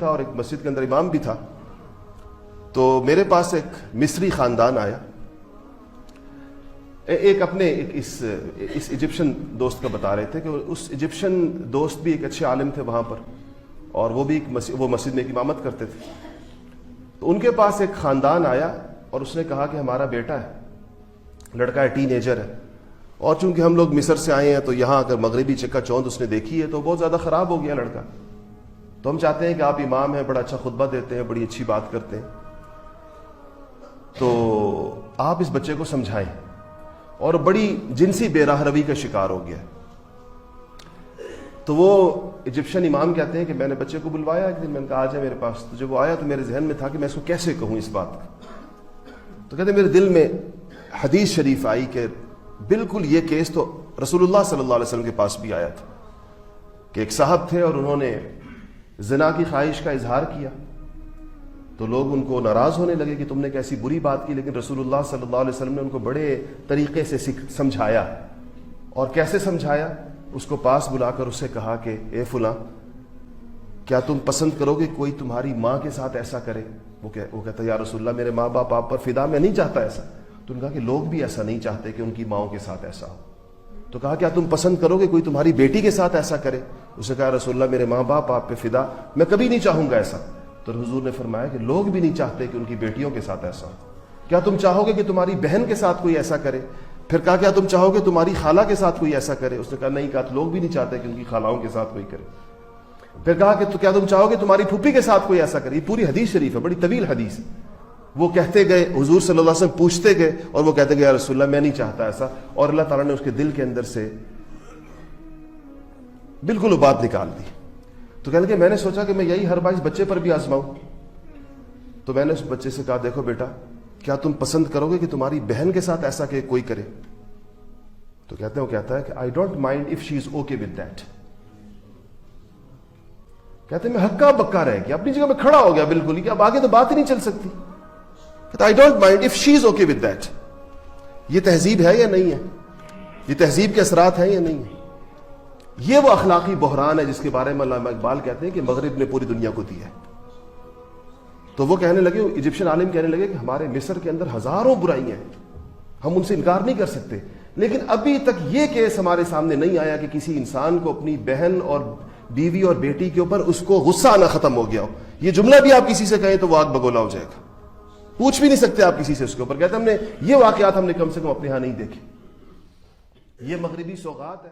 تھا اور ایک مسجد کے اندر امام بھی تھا. تو میرے پاس ایک مصری خاندان آیا. ایک اپنے اس ایجپشن دوست کا بتا رہے تھے کہ اس ایجپشن دوست بھی ایک اچھے عالم تھے وہاں پر, اور وہ بھی وہ مسجد میں ایک امامت کرتے تھے. تو ان کے پاس ایک خاندان آیا اور اس نے کہا کہ ہمارا بیٹا ہے, لڑکا ہے, ٹین ایجر ہے, اور چونکہ ہم لوگ مصر سے آئے ہیں تو یہاں اگر مغربی چکا چوند اس نے دیکھی ہے تو بہت زیادہ خراب ہو گیا لڑکا, تو ہم چاہتے ہیں کہ آپ امام ہیں, بڑا اچھا خطبہ دیتے ہیں, بڑی اچھی بات کرتے ہیں, تو آپ اس بچے کو سمجھائیں. اور بڑی جنسی بے راہ روی کا شکار ہو گیا. تو وہ ایجپشن امام کہتے ہیں کہ میں نے بچے کو بلوایا ایک دن, میں نے کہا آ جائے میرے پاس. تو جب وہ آیا تو میرے ذہن میں تھا کہ میں اس کو کیسے کہوں اس بات کا. تو کہتے ہیں میرے دل میں حدیث شریف آئی کہ بالکل یہ کیس تو رسول اللہ صلی اللہ علیہ وسلم کے پاس بھی آیا تھا کہ ایک صاحب تھے اور انہوں نے زنا کی خواہش کا اظہار کیا, تو لوگ ان کو ناراض ہونے لگے کہ تم نے کیسی بری بات کی, لیکن رسول اللہ صلی اللہ علیہ وسلم نے ان کو بڑے طریقے سے سمجھایا. اور کیسے سمجھایا؟ اس کو پاس بلا کر اسے کہا کہ اے فلاں, کیا تم پسند کرو گے کوئی تمہاری ماں کے ساتھ ایسا کرے؟ وہ کہتا یا رسول اللہ میرے ماں باپ آپ پر فدا, میں نہیں چاہتا ایسا. تو انہوں نے کہا کہ لوگ بھی ایسا نہیں چاہتے کہ ان کی ماؤں کے ساتھ ایسا ہو. تو کہا کیا تم پسند کرو گے کوئی تمہاری بیٹی کے ساتھ ایسا کرے؟ اسے کہا رسول اللہ میرے ماں باپ آپ پہ فدا, میں کبھی نہیں چاہوں گا ایسا. تو حضور نے فرمایا کہ لوگ بھی نہیں چاہتے کہ ان کی بیٹیوں کے ساتھ ایسا ہو. کیا تم چاہو گے کہ تمہاری بہن کے ساتھ کوئی ایسا کرے؟ پھر کہا کیا تم چاہو گے تمہاری خالہ کے ساتھ کوئی ایسا کرے؟ اس نے کہا نہیں. کہا لوگ بھی نہیں چاہتے کہ ان کی خالہوں کے ساتھ کوئی کرے. پھر کہا کہ تو کیا تم چاہو گے تمہاری پھوپھی کے ساتھ کوئی ایسا کرے؟ یہ پوری حدیث شریف ہے, بڑی طویل حدیث. وہ کہتے گئے, حضور صلی اللہ علیہ وسلم پوچھتے گئے اور وہ کہتے گئے یا رسول اللہ میں نہیں چاہتا ایسا. اور اللہ تعالیٰ نے اس کے دل کے اندر سے بالکل وہ بات نکال دی. تو کہنے لگے میں نے سوچا کہ میں یہی ہر بار اس بچے پر بھی آزماؤں. تو میں نے اس بچے سے کہا دیکھو بیٹا, کیا تم پسند کرو گے کہ تمہاری بہن کے ساتھ ایسا کہ کوئی کرے؟ تو کہتے ہیں, وہ کہتا ہے کہ I don't mind if she is okay with that. کہتے ہیں میں ہکا بکا رہ گیا, اپنی جگہ میں کھڑا ہو گیا بالکل ہی, کہ اب آگے تو بات ہی نہیں چل سکتی. کہتا I don't mind if she is okay with that. یہ تہذیب ہے یا نہیں ہے؟ یہ تہذیب کے اثرات ہیں یا نہیں ہے؟ یہ وہ اخلاقی بحران ہے جس کے بارے میں علامہ اقبال کہتے ہیں کہ مغرب نے پوری دنیا کو دیا ہے. تو وہ کہنے لگے, ایجپشین عالم کہنے لگے کہ ہمارے مصر کے اندر ہزاروں برائیاں ہیں, ہم ان سے انکار نہیں کر سکتے, لیکن ابھی تک یہ کیس ہمارے سامنے نہیں آیا کہ کسی انسان کو اپنی بہن اور بیوی اور بیٹی کے اوپر اس کو غصہ آنا ختم ہو گیا ہو. یہ جملہ بھی آپ کسی سے کہیں تو وہ آگ بگولا ہو جائے گا, پوچھ بھی نہیں سکتے آپ کسی سے اس کے اوپر. کہتے ہم نے یہ واقعات ہم نے کم سے کم اپنے ہاں نہیں دیکھے. یہ مغربی سوغات ہے.